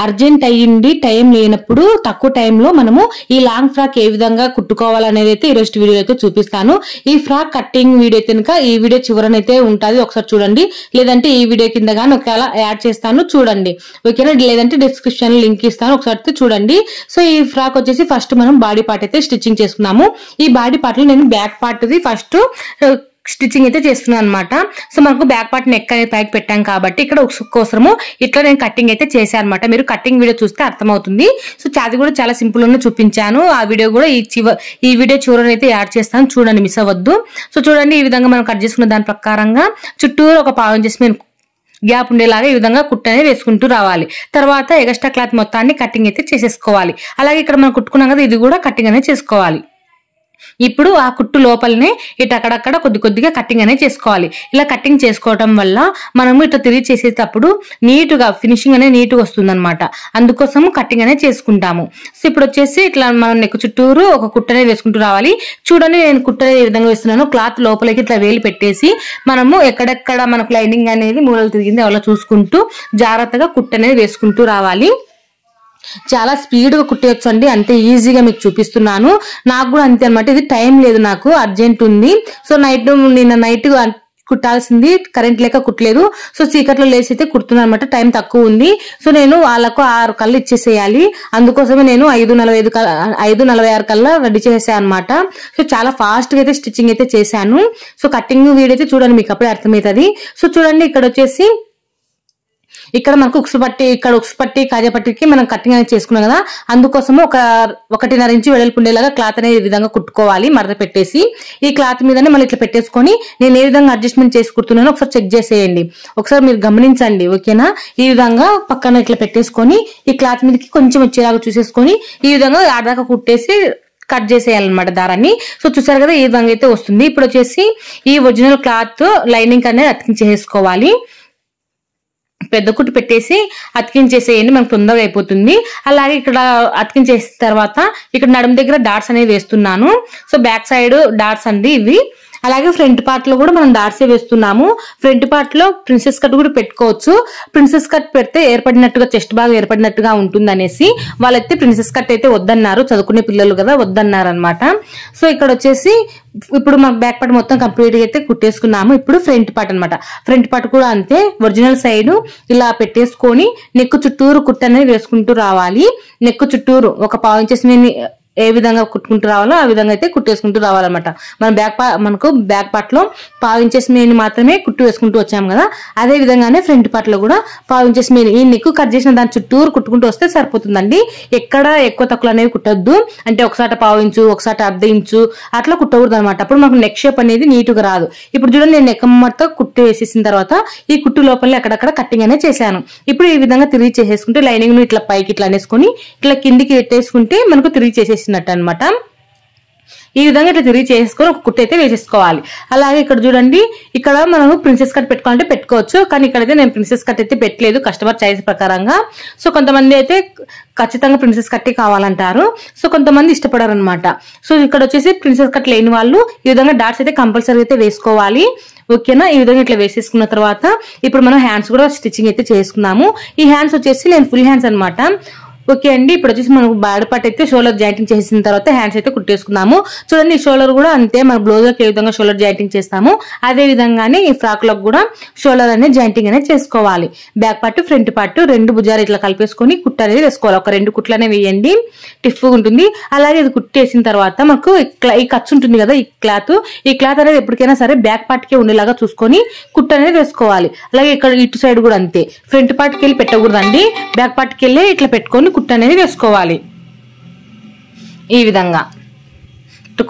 Urgent అయ్యింది time లేనప్పుడు తక్కువ టైంలో మనము ఈ లాంగ్ ఫ్రాక్ ఏ విధంగా కుట్టుకోవాలనేది అయితే ఈరోజు వీడియో అయితే చూపిస్తాను. ఈ ఫ్రాక్ కట్టింగ్ వీడియో కనుక ఈ వీడియో చివరనైతే ఉంటుంది, ఒకసారి చూడండి. లేదంటే ఈ వీడియో కింద గానీ ఒకవేళ యాడ్ చేస్తాను చూడండి, ఓకేనా. లేదంటే డిస్క్రిప్షన్ లింక్ ఇస్తాను, ఒకసారి చూడండి. సో ఈ ఫ్రాక్ వచ్చేసి ఫస్ట్ మనం బాడీ పార్ట్ అయితే స్టిచ్చింగ్ చేసుకున్నాము. ఈ బాడీ పార్ట్ లో నేను బ్యాక్ పార్ట్ ఫస్ట్ స్టిచ్చింగ్ అయితే చేస్తున్నాను అనమాట. సో మనకు బ్యాక్ పార్ట్ నెక్ అనేది పైకి పెట్టాం కాబట్టి ఇక్కడ కోసము ఇట్లా నేను కట్టింగ్ అయితే చేశాను అనమాట. మీరు కట్టింగ్ వీడియో చూస్తే అర్థమవుతుంది. సో అది కూడా చాలా సింపుల్ గా చూపించాను. ఆ వీడియో కూడా ఈ వీడియో చివరనైతే యాడ్ చేస్తాను, చూడండి, మిస్ అవ్వద్దు. సో చూడండి, ఈ విధంగా మనం కట్ చేసుకున్న దాని ప్రకారంగా చుట్టూరు ఒక పావు ఇంచెస్ మేము గ్యాప్ ఉండేలాగా ఈ విధంగా కుట్టు అనేది వేసుకుంటూ రావాలి. తర్వాత ఎక్స్ట్రా క్లాత్ మొత్తాన్ని కటింగ్ అయితే చేసేసుకోవాలి. అలాగే ఇక్కడ మనం కుట్టుకున్నాం కదా, ఇది కూడా కటింగ్ అనేది చేసుకోవాలి. ఇప్పుడు ఆ కుట్టు లోపలనే ఇటు అక్కడక్కడ కొద్దిగా కట్టింగ్ అనేది చేసుకోవాలి. ఇలా కట్టింగ్ చేసుకోవడం వల్ల మనము ఇట్లా తిరిగి చేసేటప్పుడు నీటుగా ఫినిషింగ్ అనేది నీటుగా వస్తుంది అనమాట. అందుకోసము కట్టింగ్ అనేది చేసుకుంటాము. సో ఇప్పుడు వచ్చేసి ఇట్లా మనం నెక్ చుట్టూరు ఒక కుట్టు అనేది వేసుకుంటూ రావాలి. చూడండి, నేను కుట్టు అనేది ఏ విధంగా వేస్తున్నాను. క్లాత్ లోపలికి ఇట్లా వేలు పెట్టేసి మనము ఎక్కడెక్కడ మనకు లైనింగ్ అనేది మూలలు తిరిగింది అలా చూసుకుంటూ జాగ్రత్తగా కుట్టు అనేది వేసుకుంటూ రావాలి. చాలా స్పీడ్ గా కుట్టేయచ్చు అండి, అంతే ఈజీగా మీకు చూపిస్తున్నాను. నాకు కూడా అంతే అనమాట. ఇది టైం లేదు, నాకు అర్జెంట్ ఉంది. సో నిన్న నైట్ కుట్టాల్సింది, కరెంట్ లేక కుట్టలేదు. సో చీకట్లో లేచి అయితే కుడుతున్నాను అనమాట. టైం తక్కువ ఉంది. సో నేను వాళ్ళకు 6 కల్లా ఇచ్చేసేయాలి. అందుకోసమే నేను 5:46 కల్లా రెడీ చేసేసాను అనమాట. సో చాలా ఫాస్ట్ గా అయితే స్టిచ్చింగ్ అయితే చేశాను. సో కటింగ్ వీడియో అయితే చూడండి, మీకు అప్పుడే అర్థమవుతుంది. సో చూడండి, ఇక్కడ వచ్చేసి ఇక్కడ మనకు ఉక్సు పట్టి కాజాపట్టికి మనం కటింగ్ అనేది చేసుకున్నాం కదా, అందుకోసము 1.5 ఇంచు వెడల్పు ఉండేలాగా క్లాత్ అనేది ఈ విధంగా కుట్టుకోవాలి. మడత పెట్టేసి ఈ క్లాత్ మీదనే మళ్ళీ ఇట్లా పెట్టేసుకొని నేను ఏ విధంగా అడ్జస్ట్మెంట్ చేసి కుడుతున్నానో ఒకసారి చెక్ చేసేయండి, ఒకసారి మీరు గమనించండి, ఓకేనా. ఈ విధంగా పక్కన ఇట్లా పెట్టేసుకొని ఈ క్లాత్ మీదకి కొంచెం వచ్చేలాగా చూసేసుకొని ఈ విధంగా ఆడదాకా కుట్టేసి కట్ చేసేయాలన్నమాట దారాన్ని. సో చూసారు కదా, ఈ విధంగా అయితే వస్తుంది. ఇప్పుడు వచ్చేసి ఈ ఒరిజినల్ క్లాత్ లైనింగ్ అనేది అతికించేసుకోవాలి. పెద్ద కుట్టు పెట్టేసి అతికించేసేయండి, మనకు తొందరగా అయిపోతుంది. అలాగే ఇక్కడ అతికించేసిన తర్వాత ఇక్కడ నడుము దగ్గర డాట్స్ అనేవి వేస్తున్నాను. సో బ్యాక్ సైడ్ డాట్స్ అండి ఇవి. అలాగే ఫ్రంట్ పార్ట్ లో కూడా మనం డాట్సే వేస్తున్నాము. ఫ్రంట్ పార్ట్ లో ప్రిన్సెస్ కట్ కూడా పెట్టుకోవచ్చు. ప్రిన్సెస్ కట్ పెడితే ఏర్పడినట్టుగా చెస్ట్ బాగా ఏర్పడినట్టుగా ఉంటుంది అనేసి వాళ్ళైతే ప్రిన్సెస్ కట్ అయితే వద్దన్నారు, చదువుకునే పిల్లలు కదా వద్దన్నారు అనమాట. సో ఇక్కడ వచ్చేసి ఇప్పుడు మన బ్యాక్ పార్ట్ మొత్తం కంప్లీట్ గా అయితే కుట్టేసుకున్నాము. ఇప్పుడు ఫ్రంట్ పార్ట్ అనమాట. ఫ్రంట్ పార్ట్ కూడా అంతే, ఒరిజినల్ సైడ్ ఇలా పెట్టేసుకొని నెక్ చుట్టూరు కుట్టు అనేది వేసుకుంటూ రావాలి. నెక్ చుట్టూరు ఒక పావు ఇంచెస్ ఏ విధంగా కుట్టుకుంటూ రావాలో ఆ విధంగా అయితే కుట్టేసుకుంటూ రావాలన్నమాట. మనకు బ్యాక్ పార్ట్ లో పావు ఇంచెస్ మెయిన్ మాత్రమే కుట్టు వేసుకుంటూ వచ్చాము కదా, అదే విధంగానే ఫ్రంట్ పార్ట్ లో కూడా పావు ఇంచెస్ మెయిన్ ఈ నెక్ కట్ చేసిన దాని చుట్టూరు కుట్టుకుంటూ వస్తే సరిపోతుందండి. ఎక్కడ ఎక్కువ తక్కువ అనేవి కుట్టద్దు, అంటే ఒకసారి పావు ఇంచు ఒకసారి 1/2 ఇంచు అట్లా కుట్టకూడదు అనమాట. అప్పుడు మనకు నెక్ షేప్ అనేది నీటుగా రాదు. ఇప్పుడు చూడండి, నేను నెక్ మొత్తం కుట్టు వేసేసిన తర్వాత ఈ కుట్టు లోపల అక్కడక్కడ కట్టింగ్ అనేది చేశాను. ఇప్పుడు ఈ విధంగా తిరిగి చేసేసుకుంటే లైనింగ్ ను ఇట్లా పైకి ఇట్లా అనేసుకొని ఇట్లా కిందికి పెట్టేసుకుంటే మనకు తిరిగి చేసేసినట్టు అనమాట. ఈ విధంగా ఇట్లా తిరిగి చేసుకొని ఒక కుట్టు అయితే వేసేసుకోవాలి. అలాగే ఇక్కడ చూడండి, ఇక్కడ మనం ప్రిన్సెస్ కట్ పెట్టుకోవాలంటే పెట్టుకోవచ్చు, కానీ ఇక్కడైతే నేను ప్రిన్సెస్ కట్ అయితే పెట్టలేదు కస్టమర్ చాయిస్ ప్రకారంగా. సో కొంతమంది అయితే ఖచ్చితంగా ప్రిన్సెస్ కట్ కావాలంటారు, సో కొంతమంది ఇష్టపడారు అనమాట. సో ఇక్కడ వచ్చేసి ప్రిన్సెస్ కట్ లేని వాళ్ళు ఈ విధంగా డాట్స్ అయితే కంపల్సరీ అయితే వేసుకోవాలి, ఓకేనా. ఈ విధంగా ఇట్లా వేసేసుకున్న తర్వాత ఇప్పుడు మనం హ్యాండ్స్ కూడా స్టిచ్చింగ్ అయితే చేసుకున్నాము. ఈ హ్యాండ్స్ వచ్చేసి నేను ఫుల్ హ్యాండ్స్ అనమాట. ఓకే అండి, ఇప్పుడు వచ్చేసి మనకు బాడీ పార్ట్ అయితే షోల్డర్ జాయింటింగ్ చేసిన తర్వాత హ్యాండ్స్ అయితే కుట్టేసుకున్నాము. చూడండి, ఈ షోల్డర్ కూడా అంతే, మన బ్లౌజ్ ఏ విధంగా షోల్డర్ జాయింటింగ్ చేస్తాము అదే విధంగానే ఈ ఫ్రాక్ లో కూడా షోల్డర్ అనేది జాయింటింగ్ అనేది చేసుకోవాలి. బ్యాక్ పార్ట్ ఫ్రంట్ పార్ట్ 2 భుజాలు ఇట్లా కలిపేసుకొని కుట్టు అనేది వేసుకోవాలి. ఒక 2 కుట్లు అనేవి వేయండి, టిఫ్ ఉంటుంది. అలాగే ఇది కుట్టేసిన తర్వాత మనకు ఈ ఖర్చు ఉంటుంది కదా, ఈ క్లాత్ అనేది ఎప్పటికైనా సరే బ్యాక్ పార్ట్ కే ఉండేలాగా చూసుకొని కుట్టు అనేది వేసుకోవాలి. అలాగే ఇక్కడ ఇటు సైడ్ కూడా అంతే, ఫ్రంట్ పార్ట్ కి వెళ్ళి పెట్టకూడదండి, బ్యాక్ పార్ట్ కి వెళ్ళి ఇట్లా పెట్టుకొని కుట్టు అనేది వేసుకోవాలి. ఈ విధంగా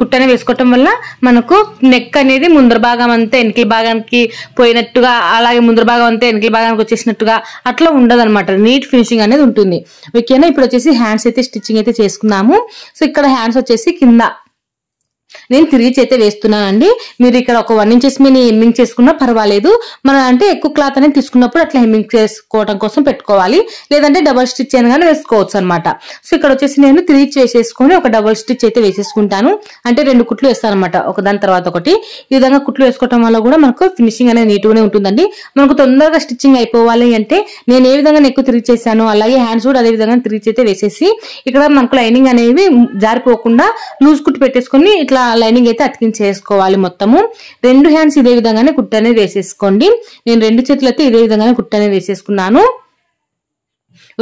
కుట్టు అనేది వేసుకోవటం వల్ల మనకు నెక్ అనేది ముందర భాగం అంతా వెనకల భాగానికి పోయినట్టుగా, అలాగే ముందర భాగం అంతా వెనకల భాగానికి వచ్చేసినట్టుగా అట్లా ఉండదు అనమాట. నీట్ ఫినిషింగ్ అనేది ఉంటుంది, ఓకేనా. ఇప్పుడు వచ్చేసి హ్యాండ్స్ అయితే స్టిచ్చింగ్ అయితే చేసుకున్నాము. సో ఇక్కడ హ్యాండ్స్ వచ్చేసి కింద నేను తిరిగి అయితే వేస్తున్నానండి. మీరు ఇక్కడ ఒక 1 ఇంచెస్ మీద హెమ్మింగ్ చేసుకున్నా పర్వాలేదు. మనం అంటే ఎక్కువ క్లాత్ అనేది తీసుకున్నప్పుడు అట్లా హెమ్మింగ్ చేసుకోవడం కోసం పెట్టుకోవాలి, లేదంటే డబల్ స్టిచ్ అయినా వేసుకోవచ్చు అనమాట. సో ఇక్కడ వచ్చేసి నేను 3 వేసేసుకొని ఒక డబల్ స్టిచ్ అయితే వేసేసుకుంటాను. అంటే 2 కుట్లు వేస్తాను అనమాట, ఒక దాని తర్వాత ఒకటి. ఈ విధంగా కుట్లు వేసుకోవడం వల్ల కూడా మనకు ఫినిషింగ్ అనేది నీట్ గానే ఉంటుందండి. మనకు తొందరగా స్టిచ్చింగ్ అయిపోవాలి అంటే నేను ఏ విధంగా నెక్ 3 చేశాను, అలాగే హ్యాండ్స్ కూడా అదే విధంగా 3 అయితే వేసేసి ఇక్కడ మనకు లైనింగ్ అనేవి జారిపోకుండా లూజ్ కుట్టు పెట్టేసుకొని ఇట్లా లైనింగ్ అయితే అతికించేసుకోవాలి. మొత్తము 2 హ్యాండ్స్ ఇదే విధంగానే కుట్టు అనేది వేసేసుకోండి. నేను 2 చేతులు అయితే ఇదే విధంగానే కుట్టు అనేది వేసేసుకున్నాను.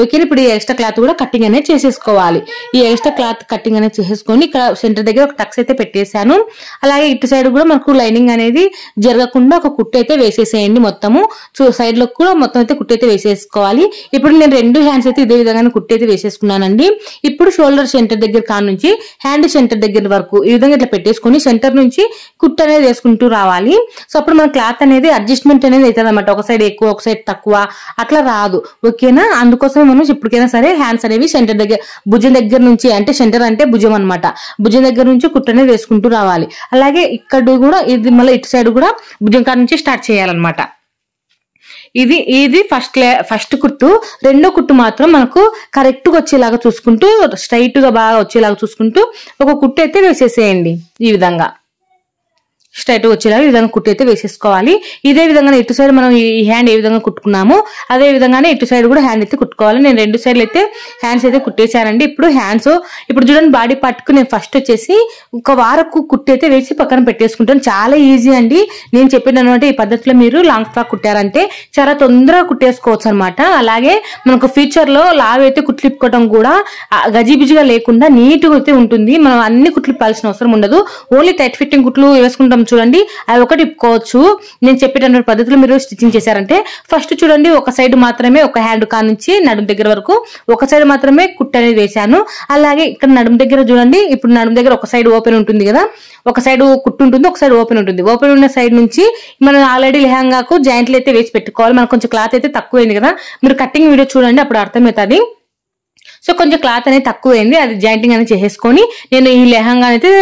ఓకే, ఇప్పుడు ఈ ఎక్స్ట్రా క్లాత్ కూడా కటింగ్ అనేది చేసేసుకోవాలి. ఈ ఎక్స్ట్రా క్లాత్ కటింగ్ అనేది చేసేసుకొని ఇక్కడ సెంటర్ దగ్గర ఒక టక్స్ అయితే పెట్టేశాను. అలాగే ఇటు సైడ్ కూడా మనకు లైనింగ్ అనేది జరగకుండా ఒక కుట్టు అయితే వేసేసేయండి. మొత్తము సైడ్ లో కూడా మొత్తం అయితే కుట్టు అయితే వేసేసుకోవాలి. ఇప్పుడు నేను 2 హ్యాండ్స్ అయితే ఇదే విధంగా కుట్టు అయితే వేసేసుకున్నానండి. ఇప్పుడు షోల్డర్ సెంటర్ దగ్గర నుంచి హ్యాండ్ సెంటర్ దగ్గర వరకు ఈ విధంగా ఇట్లా పెట్టేసుకొని సెంటర్ నుంచి కుట్టు అనేది వేసుకుంటూ రావాలి. సో అప్పుడు మన క్లాత్ అనేది అడ్జస్ట్మెంట్ అనేది అవుతుంది అనమాట. ఒక సైడ్ ఎక్కువ ఒక సైడ్ తక్కువ అట్లా రాదు. ఓకేనా, అందుకోసం మనం ఎప్పటికైనా సరే హ్యాండ్స్ అనేవి సెంటర్ దగ్గర భుజం దగ్గర నుంచి, అంటే సెంటర్ అంటే భుజం అనమాట, భుజం దగ్గర నుంచి కుట్టు అనేది వేసుకుంటూ రావాలి. అలాగే ఇక్కడ కూడా ఇది మళ్ళీ ఇటు సైడ్ కూడా భుజం కాడ నుంచి స్టార్ట్ చేయాలన్నమాట. ఇది ఫస్ట్ కుట్టు. రెండో కుట్టు మాత్రం మనకు కరెక్ట్ గా వచ్చేలాగా చూసుకుంటూ, స్ట్రైట్ గా బాగా వచ్చేలాగా చూసుకుంటూ ఒక కుట్టు అయితే వేసేసేయండి. ఈ విధంగా స్ట్రైట్ వచ్చేలాగా ఈ విధంగా కుట్టు అయితే వేసేసుకోవాలి. ఇదే విధంగా ఇటు సైడ్ మనం ఈ హ్యాండ్ ఏ విధంగా కుట్టుకున్నామో అదే విధంగానే ఇటు సైడ్ కూడా హ్యాండ్ అయితే కుట్టుకోవాలి. నేను 2 సైడ్లు అయితే హ్యాండ్స్ అయితే కుట్టేశానండి. ఇప్పుడు చూడండి బాడీ పార్ట్ కు నేను ఫస్ట్ వచ్చేసి ఒక వారకు కుట్టు అయితే వేసి పక్కన పెట్టేసుకుంటాను. చాలా ఈజీ అండి. నేను చెప్పిన అనమాట ఈ పద్ధతిలో మీరు లాంగ్ ఫ్రాక్ కుట్టారంటే చాలా తొందరగా కుట్టేసుకోవచ్చు అనమాట. అలాగే మనకు ఫ్యూచర్ లో లావ్ అయితే కుట్లిప్పుకోవడం కూడా గజిబిజిగా లేకుండా నీట్ గా అయితే ఉంటుంది. మనం అన్ని కుట్లిప్పాల్సిన అవసరం ఉండదు. ఓన్లీ టైట్ ఫిట్టింగ్ కుట్లు వేసుకుంటాం చూడండి, అవి ఒకటి ఇప్పుకోవచ్చు. నేను చెప్పేటటువంటి పద్ధతిలో మీరు స్టిచ్చింగ్ చేశారంటే ఫస్ట్ చూడండి ఒక సైడ్ మాత్రమే, ఒక హ్యాండ్ కా నుంచి నడుము దగ్గర వరకు ఒక సైడ్ మాత్రమే కుట్టు అనేది వేశాను. అలాగే ఇక్కడ నడుము దగ్గర చూడండి, ఇప్పుడు నడుము దగ్గర ఒక సైడ్ ఓపెన్ ఉంటుంది కదా, ఒక సైడ్ కుట్టు ఉంటుంది, ఒక సైడ్ ఓపెన్ ఉంటుంది. ఓపెన్ ఉన్న సైడ్ నుంచి మనం ఆల్రెడీ లెహంగాకు జాయింట్లు అయితే వేసి పెట్టుకోవాలి. మనకు కొంచెం క్లాత్ అయితే తక్కువైంది కదా, మీరు కటింగ్ వీడియో చూడండి అప్పుడు అర్థమవుతుంది. సో కొంచెం క్లాత్ అనేది తక్కువైంది, అది జాయింటింగ్ అనేది చేసేసుకొని నేను ఈ లెహంగా అయితే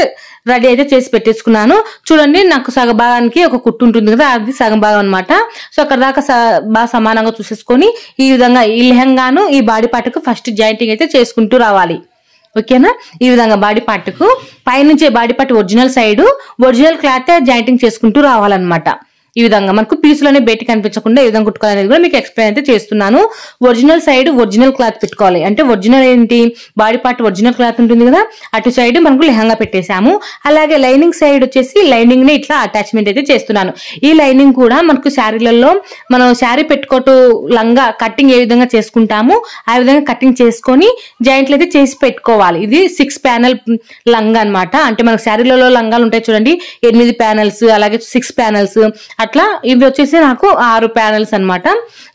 రెడీ అయితే చేసి పెట్టేసుకున్నాను. చూడండి నాకు సగం భాగానికి ఒక కుట్టు ఉంటుంది కదా, అది సగం భాగం అనమాట. సో అక్కడ దాకా బాగా సమానంగా చూసేసుకొని ఈ విధంగా ఈ లెహంగాను ఈ బాడీ పార్ట్ కు ఫస్ట్ జాయింటింగ్ అయితే చేసుకుంటూ రావాలి. ఓకేనా, ఈ విధంగా బాడీ పార్ట్ కు పైనుంచి body part original cloth jointing చేసుకుంటూ రావాలన్నమాట. ఈ విధంగా మనకు పీసులోనే బయటకు కనిపించకుండా ఈ విధంగా కుట్టుకోవాలనేది కూడా మీకు ఎక్స్ప్లెయిన్ అయితే చేస్తున్నాను. ఒరిజినల్ సైడ్ ఒరిజినల్ క్లాత్ పెట్టుకోవాలి. అంటే ఒరిజినల్ ఏంటి, బాడీ పార్ట్ ఒరిజినల్ క్లాత్ ఉంటుంది కదా, అటు సైడ్ మనకు లెహంగా పెట్టేశాము. అలాగే లైనింగ్ సైడ్ వచ్చేసి లైనింగ్ ని ఇట్లా అటాచ్మెంట్ అయితే చేస్తున్నాను. ఈ లైనింగ్ కూడా మనకు శారీలలో మనం శారీ పెట్టుకోటు లంగా కటింగ్ ఏ విధంగా చేసుకుంటామో ఆ విధంగా కటింగ్ చేసుకొని జాయింట్లు అయితే చేసి పెట్టుకోవాలి. ఇది 6 ప్యానెల్ లంగా అనమాట. అంటే మనకు శారీలలో లంగాలు ఉంటాయి చూడండి, 8 ప్యానెల్స్, అలాగే 6 ప్యానెల్స్ అట్లా. ఇవి వచ్చేసి నాకు 6 ప్యానెల్స్ అనమాట.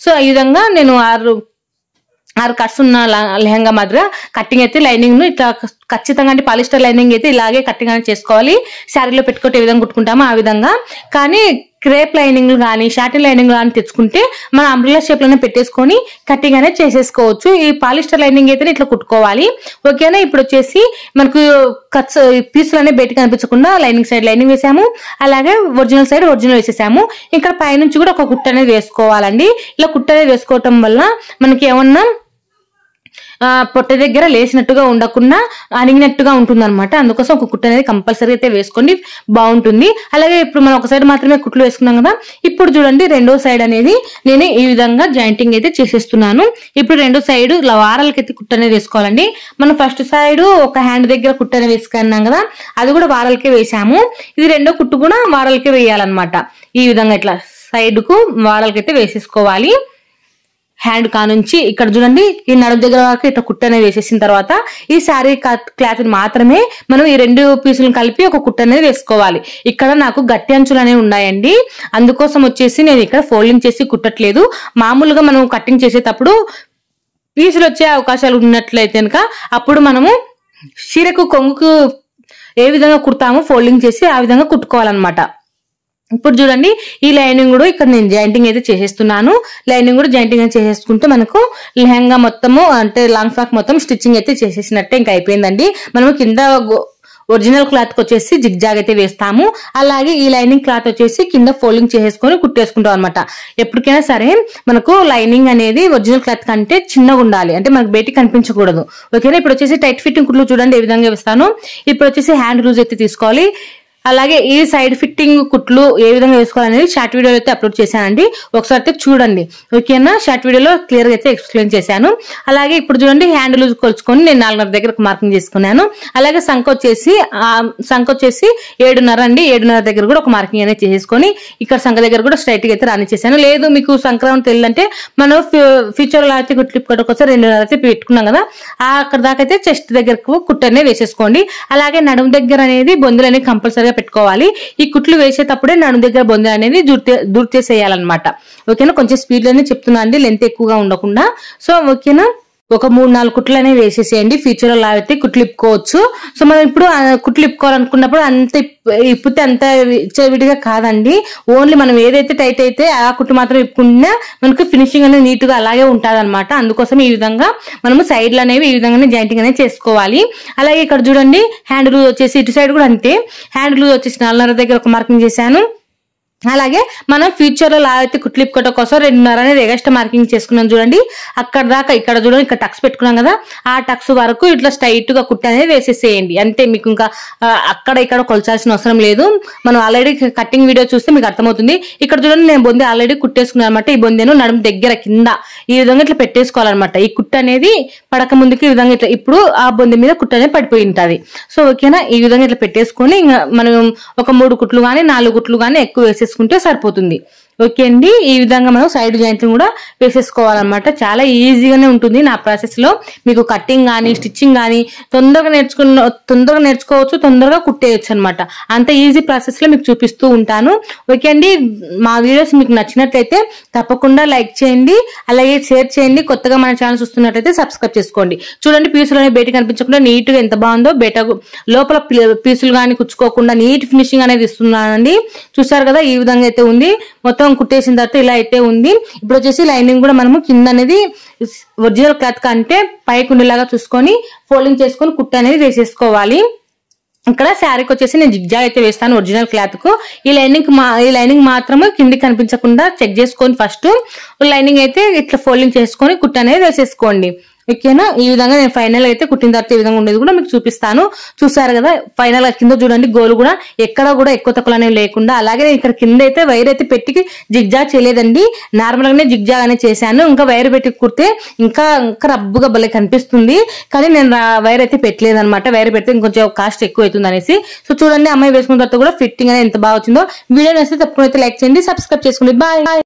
సో ఈ విధంగా నేను 6 కట్స్ ఉన్న లెహంగా మాదిరిగా కట్టింగ్ అయితే లైనింగ్ ను ఇట్లా ఖచ్చితంగా, అంటే పాలిస్టర్ లైనింగ్ అయితే ఇలాగే కట్టింగ్ అనేది చేసుకోవాలి. శారీలో పెట్టుకుంటే ఏ విధంగా కుట్టుకుంటామో ఆ విధంగా. కానీ క్రేప్ లైనింగ్ కానీ షార్టిన్ లైనింగ్ కానీ తెచ్చుకుంటే మన అంబ్రెల్లా షేప్ లోనే పెట్టేసుకొని కట్టింగ్ అనేది చేసేసుకోవచ్చు. ఈ పాలిస్టర్ లైనింగ్ అయితే ఇట్లా కుట్టుకోవాలి. ఓకేనా, ఇప్పుడు వచ్చేసి మనకు కట్స్ పీసులు అనేవి బయటకు కనిపించకుండా లైనింగ్ సైడ్ లైనింగ్ వేసాము, అలాగే ఒరిజినల్ సైడ్ ఒరిజినల్ వేసేసాము. ఇక్కడ పైనుంచి కూడా ఒక కుట్టు అనేది వేసుకోవాలండి. ఇలా కుట్టు అనేది వేసుకోవటం వల్ల మనకి ఏమన్నా పొట్ట దగ్గర లేసినట్టుగా ఉండకుండా అణిగినట్టుగా ఉంటుంది అనమాట. అందుకోసం ఒక కుట్టు అనేది కంపల్సరీ అయితే వేసుకోండి, బాగుంటుంది. అలాగే ఇప్పుడు మనం ఒక సైడ్ మాత్రమే కుట్లు వేసుకున్నాం కదా, ఇప్పుడు చూడండి రెండో సైడ్ అనేది నేను ఈ విధంగా జాయింటింగ్ అయితే చేసేస్తున్నాను. ఇప్పుడు రెండో సైడ్ ఇలా వారాలకైతే కుట్టు అనేది వేసుకోవాలండి. మనం ఫస్ట్ సైడ్ ఒక హ్యాండ్ దగ్గర కుట్టు అనేది వేసుకున్నాం కదా, అది కూడా వారాలకే వేసాము. ఇది రెండో కుట్టు కూడా వారాలకే వేయాలన్నమాట. ఈ విధంగా ఇట్లా సైడ్ కు వారాలకైతే వేసేసుకోవాలి. హ్యాండ్ కానుంచి ఇక్కడ చూడండి ఈ నడుము దగ్గర వరకు ఇట్లా కుట్టు అనేది వేసేసిన తర్వాత ఈ శారీ క్లాత్ మాత్రమే మనం ఈ 2 పీసులను కలిపి ఒక కుట్టు అనేది వేసుకోవాలి. ఇక్కడ నాకు గట్టి అంచులు అనేవి ఉన్నాయండి, అందుకోసం వచ్చేసి నేను ఇక్కడ ఫోల్డింగ్ చేసి కుట్టట్లేదు. మామూలుగా మనం కటింగ్ చేసేటప్పుడు పీసులు వచ్చే అవకాశాలు ఉన్నట్లయితే కనుక అప్పుడు మనము చీరకు కొంగుకు ఏ విధంగా కుడతామో ఫోల్డింగ్ చేసి ఆ విధంగా కుట్టుకోవాలన్నమాట. ఇప్పుడు చూడండి ఈ లైనింగ్ కూడా ఇక్కడ నేను జాయింటింగ్ అయితే చేసేస్తున్నాను. లైనింగ్ కూడా జాయింటింగ్ అయితే చేసేసుకుంటే మనకు లెహంగా మొత్తము అంటే లాంగ్ ఫ్రాక్ మొత్తం స్టిచ్చింగ్ అయితే చేసేసినట్టే ఇంకా అయిపోయిందండి. మనము కింద ఒరిజినల్ క్లాత్ వచ్చేసి జిగ్జాగ్ అయితే వేస్తాము. అలాగే ఈ లైనింగ్ క్లాత్ వచ్చేసి కింద ఫోల్డింగ్ చేసేసుకొని కుట్టేసుకుంటాం అనమాట. ఎప్పటికైనా సరే మనకు లైనింగ్ అనేది ఒరిజినల్ క్లాత్ కంటే చిన్నగా ఉండాలి, అంటే మనకు బయటికి కనిపించకూడదు. ఓకేనా. ఇప్పుడు వచ్చేసి టైట్ ఫిట్టింగ్ కుట్లు చూడండి ఏ విధంగా వేస్తాను. ఇప్పుడు వచ్చేసి హ్యాండ్ లూజ్ అయితే తీసుకోవాలి. అలాగే ఈ సైడ్ ఫిట్టింగ్ కుట్లు ఏ విధంగా వేసుకోవాలనేది షార్ట్ వీడియోలో అయితే అప్లోడ్ చేశానండి, ఒకసారి అయితే చూడండి. ఓకేనా. షార్ట్ వీడియోలో క్లియర్ గా అయితే ఎక్స్ప్లెయిన్ చేశాను. అలాగే ఇప్పుడు చూడండి హ్యాండ్ లూజ్ కొలుచుకొని నేను 4.5 దగ్గర మార్కింగ్ చేసుకున్నాను. అలాగే సంఖ వచ్చేసి 7.5 అండి. 7.5 దగ్గర కూడా ఒక మార్కింగ్ అనేది చేసేసుకొని ఇక్కడ సంఖ దగ్గర కూడా స్ట్రైట్ గా అయితే రానిచ్చేసాను. లేదు మీకు సంక్రమణ తెలియదంటే మనం ఫ్యూచర్ లో అయితే కుట్లు కోసం 2.5 అయితే పెట్టుకున్నాం కదా, అక్కడ దాకా అయితే చెస్ట్ దగ్గరకు కుట్టు అనేది వేసేసుకోండి. అలాగే నడుము దగ్గర అనేది బొందులు అనేది కంపల్సరీ పెట్టుకోవాలి. ఈ కుట్లు వేసేటప్పుడే నడుము దగ్గర బొందులు అనేది దూర్చేసేయాలన్నమాట. ఓకేనా. కొంచెం స్పీడ్ లోనే చెప్తున్నా అండి, లెంత్ ఎక్కువగా ఉండకుండా. సో ఓకేనా. ఒక 3-4 కుట్లు అనేవి వేసేసేయండి. ఫ్యూచర్ లో అయితే కుట్లు ఇప్పుకోవచ్చు. సో మనం ఇప్పుడు కుట్లు ఇప్పుకోవాలనుకున్నప్పుడు అంత ఇప్పితే అంత విడిగా కాదండి, ఓన్లీ మనం ఏదైతే టైట్ అయితే ఆ కుట్టు మాత్రం ఇప్పుకున్నా మనకు ఫినిషింగ్ అనేది నీట్ గా అలాగే ఉంటుంది అనమాట. అందుకోసం ఈ విధంగా మనము సైడ్లు అనేవి ఈ విధంగానే జాయింటింగ్ అనేది చేసుకోవాలి. అలాగే ఇక్కడ చూడండి హ్యాండ్ లూజ్ వచ్చేసి ఇటు సైడ్ కూడా అంతే. హ్యాండ్ లూజ్ వచ్చేసి 4.5 దగ్గర ఒక మార్కింగ్ చేశాను. అలాగే మనం ఫ్యూచర్ లో లావైతే కుట్లు ఇప్పుకోవడం కోసం 2.5 అనేది ఎగస్ట్రా మార్కింగ్ చేసుకున్నాం చూడండి. అక్కడ దాకా ఇక్కడ చూడండి, ఇక్కడ టక్స్ పెట్టుకున్నాం కదా, ఆ టక్స్ వరకు ఇట్లా స్ట్రైట్ గా కుట్టు అనేది వేసేసేయండి. అంటే మీకు ఇంకా అక్కడ ఇక్కడ కొలచాల్సిన అవసరం లేదు. మనం ఆల్రెడీ కటింగ్ వీడియో చూస్తే మీకు అర్థమవుతుంది. ఇక్కడ చూడండి నేను బొంది ఆల్రెడీ కుట్టేసుకున్నాను అనమాట. ఈ బొందెను నడుము దగ్గర కింద ఈ విధంగా ఇట్లా పెట్టేసుకోవాలన్నమాట. ఈ కుట్టు అనేది పడక ముందుకి ఈ విధంగా ఇట్లా, ఇప్పుడు ఆ బొంది మీద కుట్టు అనేది పడిపోయి ఉంటది. సో ఓకేనా. ఈ విధంగా ఇట్లా పెట్టేసుకొని మనం ఒక 3 కుట్లు గానీ 4 కుట్లు గానీ ఎక్కువ వేసేసుకుంటే సరిపోతుంది. ఓకే అండి. ఈ విధంగా మనం సైడ్ జాయింట్ కూడా వేసేసుకోవాలన్నమాట. చాలా ఈజీగానే ఉంటుంది నా ప్రాసెస్ లో. మీకు కటింగ్ గానీ స్టిచ్చింగ్ గానీ తొందరగా నేర్చుకోవచ్చు, తొందరగా కుట్టేయచ్చు అనమాట. అంత ఈజీ ప్రాసెస్ లో మీకు చూపిస్తూ ఉంటాను. ఓకే అండి. మా వీడియోస్ మీకు నచ్చినట్లయితే తప్పకుండా లైక్ చేయండి, అలాగే షేర్ చేయండి. కొత్తగా మన ఛానల్ చూస్తున్నట్లయితే సబ్స్క్రైబ్ చేసుకోండి. చూడండి పీసులు అనేవి బయట కనిపించకుండా నీట్ గా ఎంత బాగుందో, బయట లోపల పీసులు గానీ కుచ్చుకోకుండా నీట్ ఫినిషింగ్ అనేది ఇస్తున్నానండి. చూసారు కదా ఈ విధంగా అయితే ఉంది. మొత్తం కుట్టేసిన తర్వాత ఇలా అయితే ఉంది. ఇప్పుడు వచ్చేసి లైనింగ్ కూడా మనము కింద అనేది ఒరిజినల్ క్లాత్ కంటే పైకి ఉండేలాగా చూసుకొని ఫోల్డింగ్ చేసుకొని కుట్టు అనేది వేసేసుకోవాలి. ఇక్కడ శారీకి వచ్చేసి నేను జిగ్జాగ్ అయితే వేస్తాను ఒరిజినల్ క్లాత్ కు. ఈ లైనింగ్ మాత్రమే కిందికి కనిపించకుండా చెక్ చేసుకొని ఫస్ట్ లైనింగ్ అయితే ఇట్లా ఫోల్డింగ్ చేసుకొని కుట్టు అనేది వేసేసుకోండి. ఓకేనా. ఈ విధంగా నేను ఫైనల్ అయితే కుట్టిన తర్వాత ఈ విధంగా ఉండేది కూడా మీకు చూపిస్తాను. చూసారు కదా ఫైనల్ గా కింద చూడండి గోలు కూడా ఎక్కడ కూడా ఎక్కువ తక్కువ అనేవి లేకుండా. అలాగే నేను ఇక్కడ కింద అయితే వైర్ అయితే పెట్టి జిగ్జాగ్ చేయలేదండి, నార్మల్ గానే జిగ్జాగ్ అనేది చేశాను. ఇంకా వైర్ పెట్టి కుడితే ఇంకా రబ్బుగా భలే కనిపిస్తుంది, కానీ నేను వైర్ అయితే పెట్టలేదు అనమాట. వైర్ పెడితే ఇంకొంచెం కాస్ట్ ఎక్కువ అవుతుంది అనేసి. సో చూడండి అమ్మాయి వేసుకున్న తర్వాత కూడా ఫిట్టింగ్ అనేది ఎంత బాగా వచ్చిందో. వీడియో నచ్చితే తప్పకుండా అయితే లైక్ చేయండి, సబ్స్క్రైబ్ చేసుకోండి. బాయ్.